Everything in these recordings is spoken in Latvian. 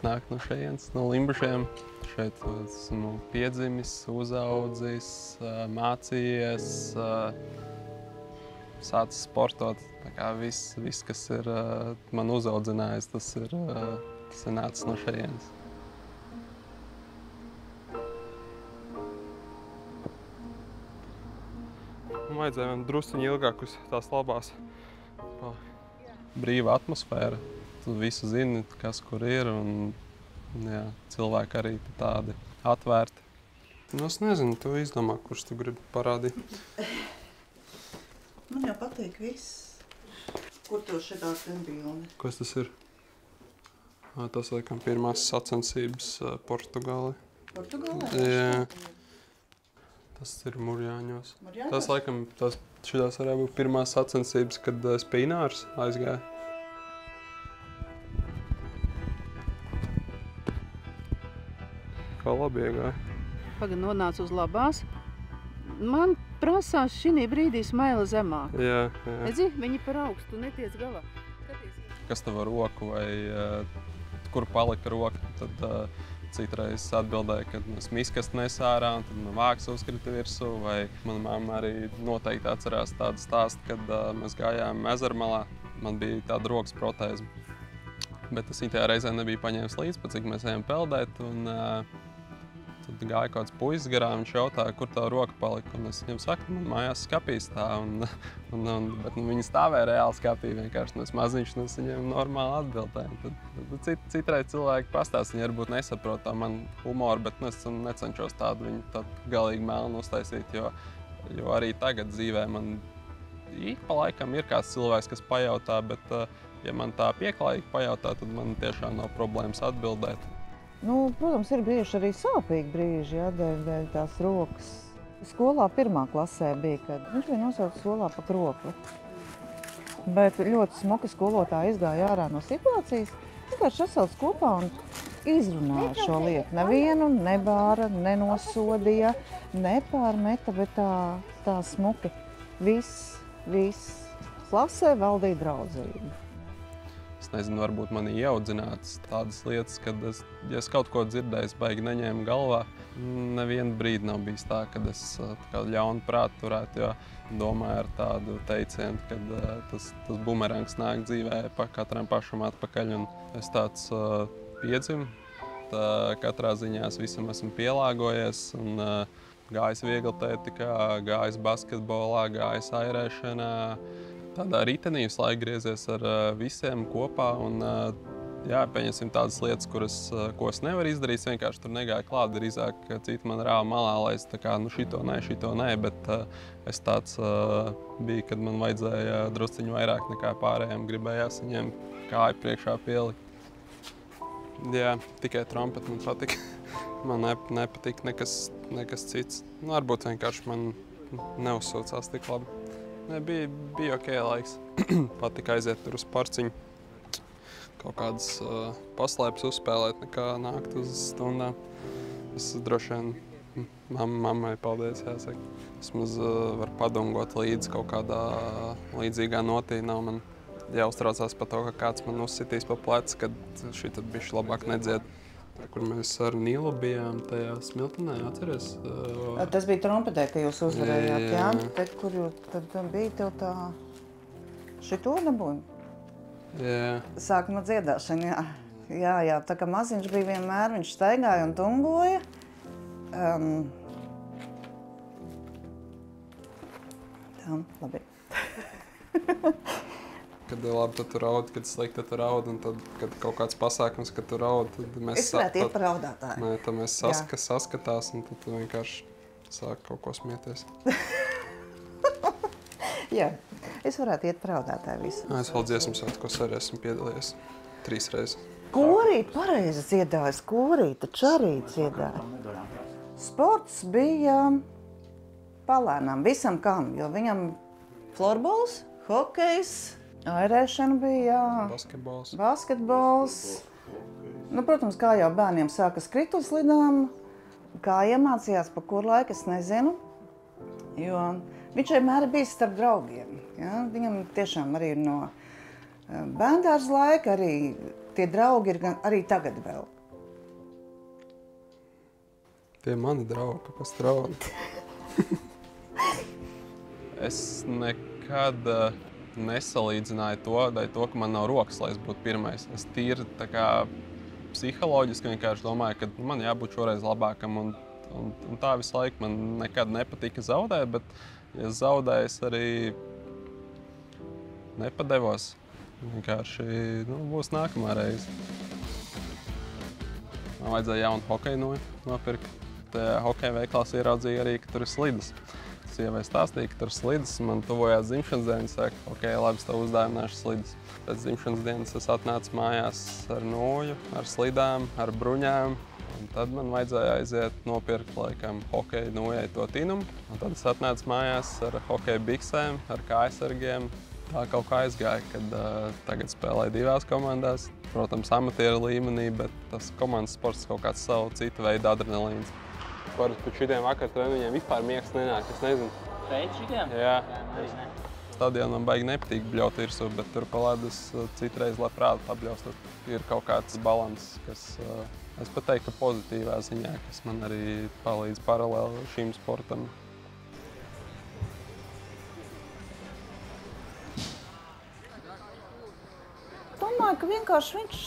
nāk no šejienes, no Limbašiem. Šeit esmu piedzimis, uzaudzis, mācījies, sācis sportot. Tā kā viss, kas ir man uzaudzinājis, tas ir nācis no šejienes. Man vajadzēja man drusciņi ilgāk uz tās labās. Brīva atmosfēra. Tu visu zini, kas kur ir, un jā, cilvēki arī tādi atvērti. Nu, es nezinu, tu izdomā, kurš tu gribi parādīt. Man jau patīk viss. Kur tev šitā bilde? Kas tas ir? Tas, laikam, pirmās sacensības Portugālē. Portugālē? Jā. Tas ir Murjāņos. Tas, laikam, šitās varētu būt pirmās sacensības, kad es pie Ināras aizgāju. Kā labi iegāja. Pagad nonāca uz labās. Man prasās šī brīdī smaila zemāk. Jā. Redzi, viņi par augstu netiec galā. Kas tev ar roku vai kur palika roka, tad citreiz atbildēja, ka es miskastu nesārā, un tad man vāks uzkrita virsū, vai mana mamma arī noteikti atcerās tādu stāstu, kad mēs gājām ezermalā, man bija tāda rokas protēze. Bet es viņu tajā reizē nebiju paņēmis līdzi, pat cik mēs ejam peldēt, un tad gāja kāds puisis garām, viņš jautāja, kur tā roka palika, un es viņam saku, man mājās skapīs tā, bet viņi stāvēja reāli skapī vienkārši, un es maziņš, un es viņiem normāli atbildēju. Tad citreiz cilvēki pastāst, viņi varbūt nesaprot tā man humoru, bet es necenšos tādu viņu galīgi melnu uztaisīt, jo arī tagad dzīvē man ik pa laikam ir kāds cilvēks, kas pajautā, bet ja man tā pieklājīgi pajautā, tad man tiešām nav problēmas atbildēt. Nu, protams, ir bijuši arī sāpīgi brīži, jā, dēļ tās rokas. Skolā 1. klasē bija, kad viņš bija nosaucis skolā pa kropli. Bet ļoti smuki skolotāji izgāja ārā no situācijas, vienkārši sasauc kopā un izrunāja šo lietu. Nevienu nebāra, nenosodīja, nepārmeta, bet tā smuki. Viss klasē valdīja draudzību. Es nezinu, varbūt man ir ieaudzināts tādas lietas, kad ja es kaut ko dzirdēju, es baigi neņēmu galvā. Nevienu brīdi nav bijis tā, kad es ļaunu prātu turētu, jo domāju ar tādu teicienu, kad tas bumerangs nāk dzīvē pa katram pašam atpakaļ. Un es tāds piedzimu, katrā ziņā es visam esmu pielāgojies. Un, gājis vieglatlētikā, gājis basketbolā, gājis airēšanā. Tādā ritenī visu laiku griezies ar visiem kopā un pieņemsim tādas lietas, ko es nevaru izdarīt, vienkārši tur negāju klāt, drīzāk citi man rāva malā, lai es tā kā, šito nē, bet es tāds biju, kad man vajadzēja drusciņu vairāk nekā pārējiem, gribējās viņiem kāju priekšā pielikt. Jā, tikai trompeti man patika. Man nepatika nekas cits. Varbūt vienkārši man neuzsaucās tik labi. Bija ok laiks. Patika aiziet tur uz parciņu, kaut kādas paslēpes uzspēlēt, nekā nākt uz stundām. Es droši vien mammai paldies, jāsaka. Vismaz var padomgot līdzi kaut kādā līdzīgā notī. Nav man jāuztraucās par to, ka kāds man uzsitīs pa plecu, kad šī tad bišķi labāk nedzied. Kur mēs ar Nilu bijām tajā smiltenē, atceries? Tas bija trompetē, ka jūs uzvarējāt, jā? Tad, kur tad bija tev tā... Šito nebūja? Jā. Sākuma dziedāšana, jā. Jā, tā kā maziņš bija vienmēr, viņš staigāja un tungoja. Tā, labi. Kad labi, tad tu raudi, kad slikti, tad tu raudi, un tad, kad kaut kāds pasākums, kad tu raudi, tad mēs... Es varētu iet par raudātāju. Nē, tad mēs saskatās, un tad tu vienkārši sāk kaut ko smieties. Jā, es varētu iet par raudātāju visu. Es vēl dziesmu svētkos arī esmu piedalījies 3 reizes. Korīt pareizi dziedājas, korīt, taču arī dziedāja. Sports bija palēnām, visam kam, jo viņam florbols, hokejs, airēšana bija, basketbols. Nu, protams, kā jau bērniem sāka skrituļslidām, kā iemācījās, pa kur laiku, es nezinu, jo viņš vienmēr ir bijis starp draugiem. Ja? Viņam tiešām arī no bērndārza laika, arī tie draugi ir arī tagad vēl. Tie mani draugi pa straudu. Es nekad nesalīdzināju to, ka man nav rokas, lai es būtu pirmais. Es tīri tā kā psiholoģiski vienkārši domāju, ka man jābūt šoreiz labākam. Un tā visu laiku man nekad nepatika zaudēt, bet, ja zaudēju, es arī nepadevos. Vienkārši būs nākamā reize. Man vajadzēja jaunu hokeju nopirkt. Tajā hokeja veiklās ieraudzīju arī, ka tur ir slidas. Sievai stāstīja, ka tur ir slidas. Man tuvojās dzimšanas diena. Es saku, ok, labi, es tev uzdāvināšu slidas. Pēc dzimšanas dienas es atnācu mājās ar nūju, ar slidām, ar bruņām. Un tad man vajadzēja aiziet nopirkt, laikam, hokeja nūjai to tinumu. Un tad es atnācu mājās ar hokeja biksēm, ar kājasargiem. Tā kaut kā aizgāja, kad tagad spēlēju divās komandās. Protams, amatieru līmenī, bet tas komandas sports kaut kāds savu citu veidu adrenalīns. Pēc šitiem vakar treniņiem vispār miegs nenāk, es nezinu. Pēc šitiem? Jā. Ne. Stadionam baigi nepatīk bļaut virsū, bet tur pa ledus citreiz labprāt pabļaustot. Ir kaut kāds balanss, kas, es pat teiktu, ka pozitīvā ziņā, kas man arī palīdz paralēli šīm sportam. Domāju, ka vienkārši viņš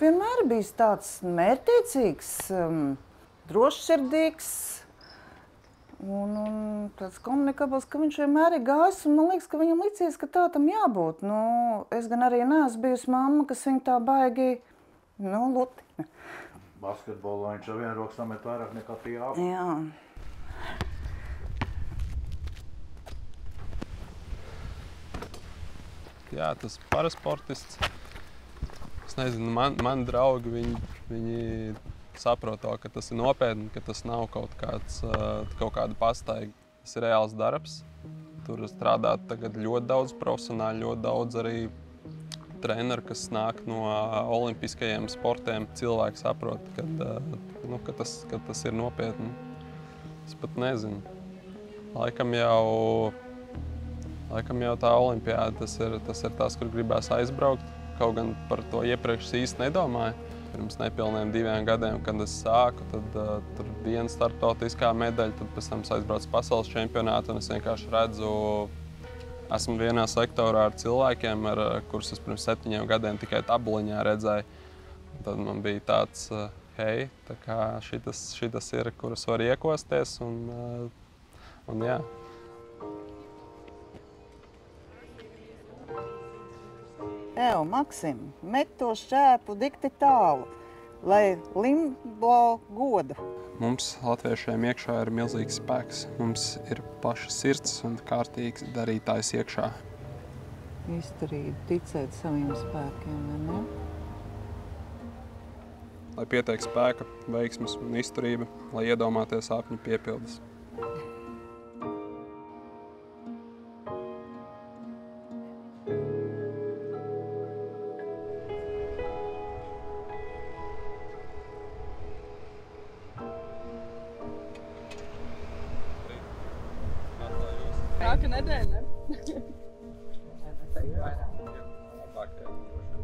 vienmēr bijis tāds mērķtiecīgs, drošsirdīgs un tāds komunikabls, ka viņš vienmēr ir gājis, un man liekas, ka viņam licies, ka tā tam jābūt. Es gan arī neesmu bijusi mamma, kas viņa tā baigi, luti. Basketbolā viņš ar vienu roku samet vairāk nekā pie abi. Jā. Jā, tas parasportists. Es nezinu, mani draugi, viņi saprot to, ka tas ir nopietni, ka tas nav kaut kāda pastaiga. Tas ir reāls darbs. Tur strādā tagad ļoti daudz profesionāļu, ļoti daudz arī treneru, kas nāk no olimpiskajiem sportiem. Cilvēki saprot, ka tas ir nopietni. Es pat nezinu. Laikam jau tā olimpiāda, tas ir tas, kur gribēs aizbraukt. Kaut gan par to iepriekš īsti nedomāju. Pirms nepilniem 2 gadiem, kad es sāku, tad tur viena starptautiskā medaļa, tad pēc tam es aizbraucu pasaules čempionātu, un es vienkārši redzu, esmu vienā sektorā ar cilvēkiem, kurus es pirms 7 gadiem tikai tabuliņā redzēju. Un tad man bija tāds, hei, tā kā šitas ir, kuras var iekosties, un jā. Evo, Maksim, met to šķēpu dikti tālu, lai limbo goda. Mums, latviešiem, iekšā ir milzīgs spēks. Mums ir plaša sirds un kārtīgs darītājs iekšā. Izturība, ticēt saviem spēkiem, vai ne? Lai pietiek spēka, veiksmes un izturība, lai iedomāties sapņu piepildes. Nāka nedēļa, ne?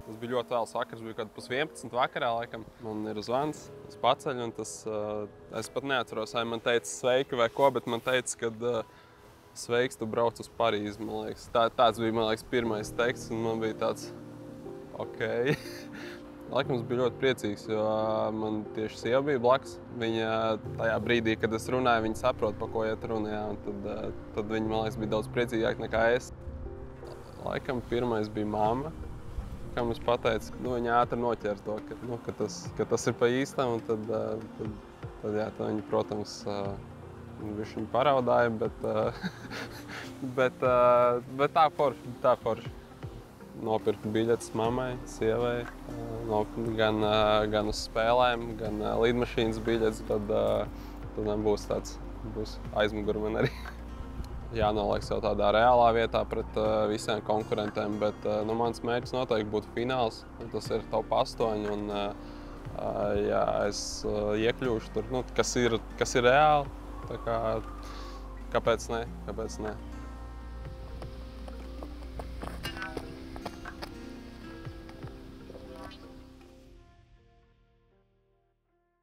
Tas bija ļoti vēls vakars, bija kaut 11 vakarā, laikam. Man ir zvans, es paceļu, un tas, es pat neatceros, vai man teica sveiki vai ko, bet man teica, ka sveiks, tu brauc uz Parīzi, man liekas. Tāds bija, man liekas, pirmais teksts, un man bija tāds, ok. Laikam es biju ļoti priecīgs, jo man tieši sieva bija blakus. Viņa tajā brīdī, kad es runāju, viņa saprot, pa ko iet runa, jā, un tad viņa, man liekas, bija daudz priecīgāk nekā es. Laikam pirmais bija mamma, kam es pateicu, viņa ātri noķēra to, ka tas ir pa īstam, un tad viņa, protams, viņa paraudāja, bet tā forši. Nopirkt biļetes mammai, sievai, gan uz spēlēm, gan lidmašīnas biļetes, tad būs aizmuguri man arī. Jānoliek sev tādā reālā vietā pret visiem konkurentiem, bet mans mērķis noteikti būtu fināls. Tas ir top 8, un ja es iekļūšu tur, kas ir reāli, tā kā kāpēc ne?